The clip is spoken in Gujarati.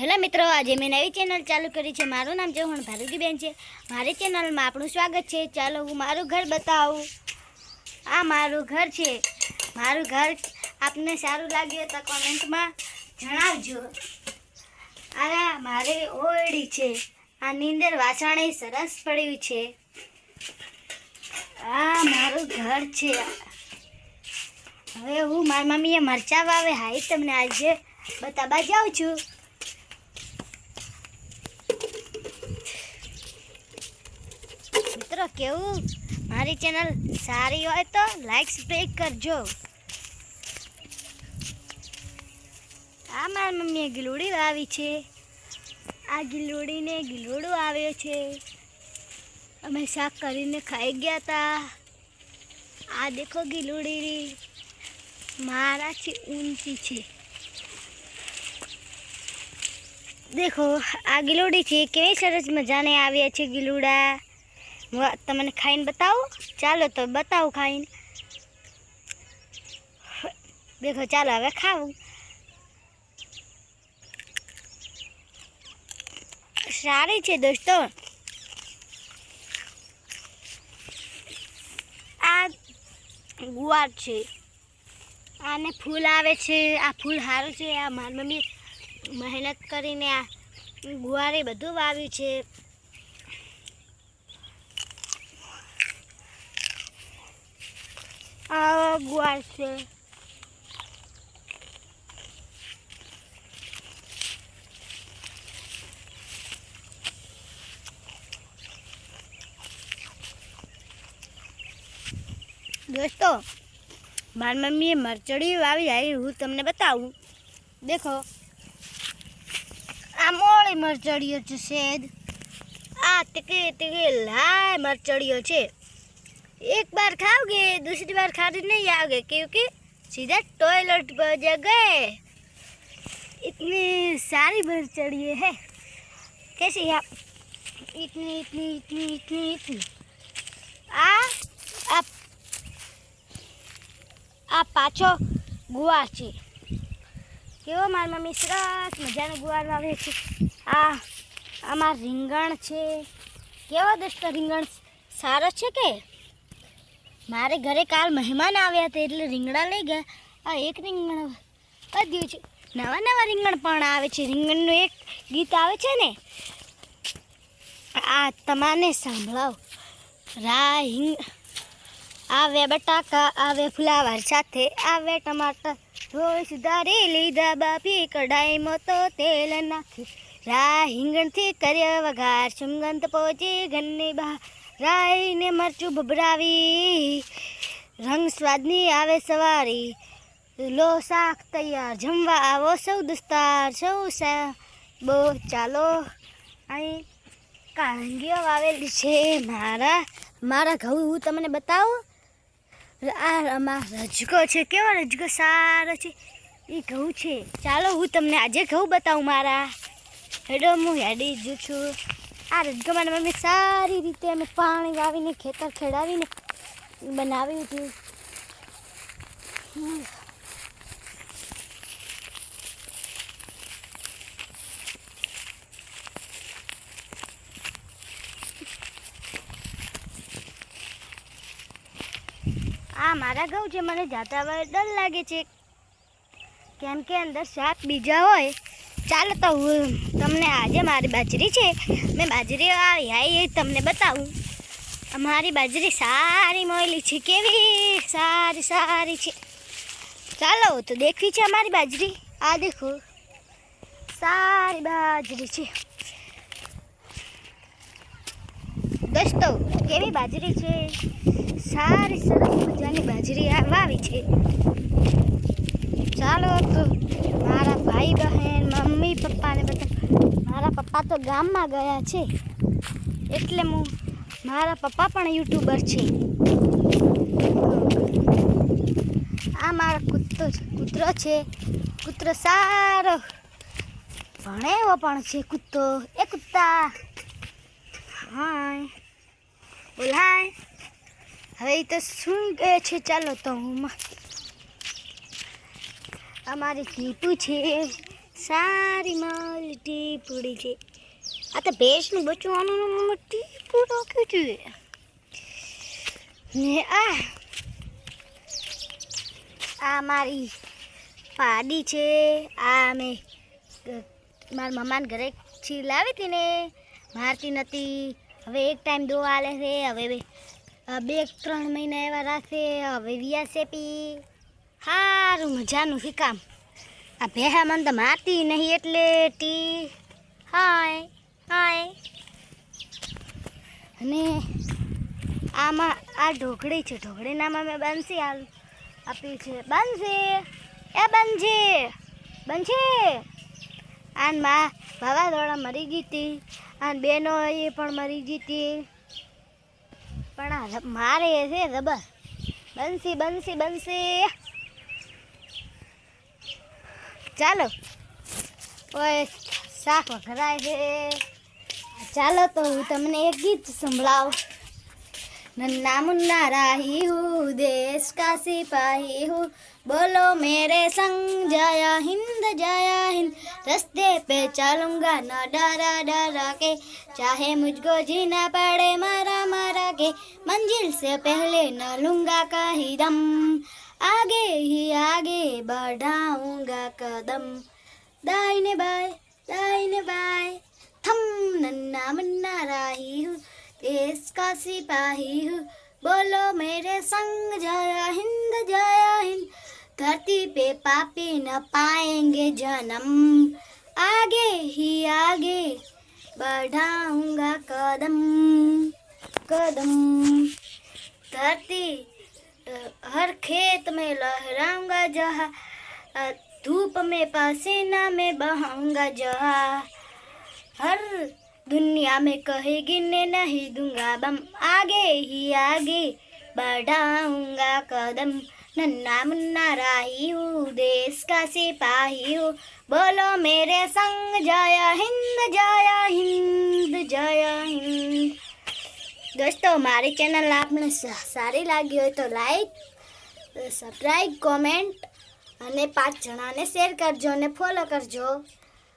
હેલો મિત્રો, આજે મેં નવી ચેનલ ચાલુ કરી છે। મારું નામ ચૌહાણ ભારતીબેન છે। મારી ચેનલમાં આપણું સ્વાગત છે। ચાલો હું મારું ઘર બતાવું। આ મારું ઘર છે। મારું ઘર આપને સારું લાગ્યું તો કોમેન્ટમાં જણાવજો। આ મારી ઓરડી છે। આની અંદર વાસણ સરસ પડ્યું છે। આ મારું ઘર છે। હવે હું મારી મમ્મીએ મરચાં વાવે હાઈ તમને આજે બતાવવા જાઉં છું। મિત્રો કેવું મારી ચેનલ સારી હોય તો લાઈક સબસ્ક્રાઇબ કરજો। આ મારી મમ્મીએ ગિલોડી વાવી છે। આ ગિલોડીને ગિલોડું આવ્યો છે। અમે શાક કરીને ખાઈ ગયા હતા। આ દેખો ગિલોડી મારાથી ઊંચી છે। દેખો આ ગિલોડી છે કેવી સરસ મજાને આવ્યા છે ગિલોડા। તમને ખાઈને બતાવું? ચાલો તો બતાવું ખાઈને। દેખો ચાલો હવે ખાવું। સારી છે દોસ્તો। આ ગુવાર છે। આને ફૂલ આવે છે। આ ફૂલ સારું છે। આ મારી મમ્મી મહેનત કરીને આ ગુવારે બધું વાવ્યું છે। આ ગુવાર છે। દોસ્તો મારી મમ્મીએ મરચડી વાવી આવી હું તમને બતાવું। દેખો આ મોળી મરચડીઓ છે શેદ। આ તીખી लाल मरचड़ियों છે। एक बार खाओगे दूसरी बार खाने नहीं आओगे क्योंकि सीधा टॉयलेट पर जा गए। इतनी सारी मरचड़ियाँ है। कैसी है आप? इतनी इतनी इतनी इतनी इतनी आ पाछो गुवार છે। કેવો મારી મમ્મી સરસ મજાનો ગુવાર વાવે છે। આ આમાં રીંગણ છે। કેવો દોસ્તો રીંગણ સારો છે કે? મારે ઘરે કાલ મહેમાન આવ્યા હતા એટલે રીંગણા લઈ ગયા। આ એક રીંગણ વધ્યું છે। નવા નવા રીંગણ પણ આવે છે। રીંગણનું એક ગીત આવે છે ને, આ તમારે સાંભળાવ। આવે બટાકા આવે ફુલાવર સાથે આવે ટમાટર ધોઈ સુધારી લીધા બાપી કઢાઈમાં તો તેલ નાખી રીંગણથી કર્યો વઘાર સુગંધ પહોંચી ઘરની બહાર રાઈને મરચું ભભરાવી રંગ સ્વાદની આવે સવારી લો શાક તૈયાર જમવા આવો સૌ દોસ્તાર સૌ બો ચાલો। અહીં કાંગીઓ વાવેલી છે। મારા ઘઉં હું તમને બતાવું। આમાં રજકો છે। કેવો રજકો સારો છે એ ઘઉં છે। ચાલો હું તમને આજે ઘઉં બતાવું મારા। હેડો હું હેડી જ છું। આ રજકો મારી મમ્મી સારી રીતે અમે પાણી વાવીને ખેતર ખેડાવીને બનાવ્યું હતું। આ મારા ઘઉં છે। મને જાતા વાર ડર લાગે છે કેમ કે અંદર શાક બીજા હોય। ચાલો તો હું તમને આજે મારી બાજરી છે મેં બાજરી આવી તમને બતાવું। અમારી બાજરી સારી મોયલી છે। કેવી સારી સારી છે। ચાલો તો દેખવી છે અમારી બાજરી। આ દેખો સારી બાજરી છે દોસ્તો। કેવી બાજરી છે? સારી સરસ મજાની બાજરી વાવી છે। ચાલો તો મારા ભાઈ બહેન મમ્મી પપ્પાને બધા મારા પપ્પા તો ગામમાં ગયા છે એટલે મારા પપ્પા પણ યુટ્યુબર છે। આ મારો કૂતરો છે। કૂતરો સારો ભણે એવો પણ છે કૂતો। એ કૂતા હાય બોલ હાય। હવે તો શું કહે છે? ચાલો તો હું અમારી ટીપુ છે સારી માલટી પૂડી છે. આ તો ભેંસનું બચ્ચું આનું ટીપું રાખ્યું છે ને. આ મારી પાડી છે. આ મેં મારા મમ્માને ઘરેથી લાવી હતી ને, મારતી નથી. હવે એક ટાઈમ દો આલે છે. હવે 2-3 મહિના એવા રાખે. હવે વ્યાસે પી સારું મજાનું છે કામ. આ ભેહા મને તો મારતી નહીં એટલે ટી હાય હાય. અને આમાં આ ઢોકળી છે. ઢોકળીનામાં મેં બંસી આપી છે. બંસી એ બંસી આન માં વાવાઝોડા મરી ગઈ હતી. આન બેનો એ પણ મરી ગઈ હતી. પણ આ મારે છે રબર. બંસી ચાલો ઓય શાક વઘરાય છે. ચાલો તો હું તમને એક ગીત સંભળાવું. नन्ना मुन्ना राही हूँ देश का सिपाही हूँ बोलो मेरे संग जय हिंद रास्ते पे चलूँगा न डरा के चाहे मुझको जीना पड़े मारा के मंजिल से पहले न लूँगा कहीं दम आगे ही आगे बढ़ाऊँगा कदम दाहिने बाएं थम नन्ना मुन्ना राही हूँ देश का सिपाही हूँ बोलो मेरे संग जय हिंद धरती पे पापी न पाएंगे जन्म आगे ही आगे बढ़ाऊंगा कदम धरती हर खेत में लहराऊंगा जहाँ धूप में पसीना में बहाऊंगा जहाँ हर दुनिया में कहीं गिरने नहीं दूंगा बम आगे ही आगे बढ़ाऊंगा कदम नन्ना मुन्ना राही हूँ देश का सिपाही हूँ बोलो मेरे संग जय हिंद. दोस्तों मारी चैनल आपने सारी लागी हो तो लाइक सब्सक्राइब कॉमेंट અને 5 જણાને શેર કરજો અને ફોલો કરજો.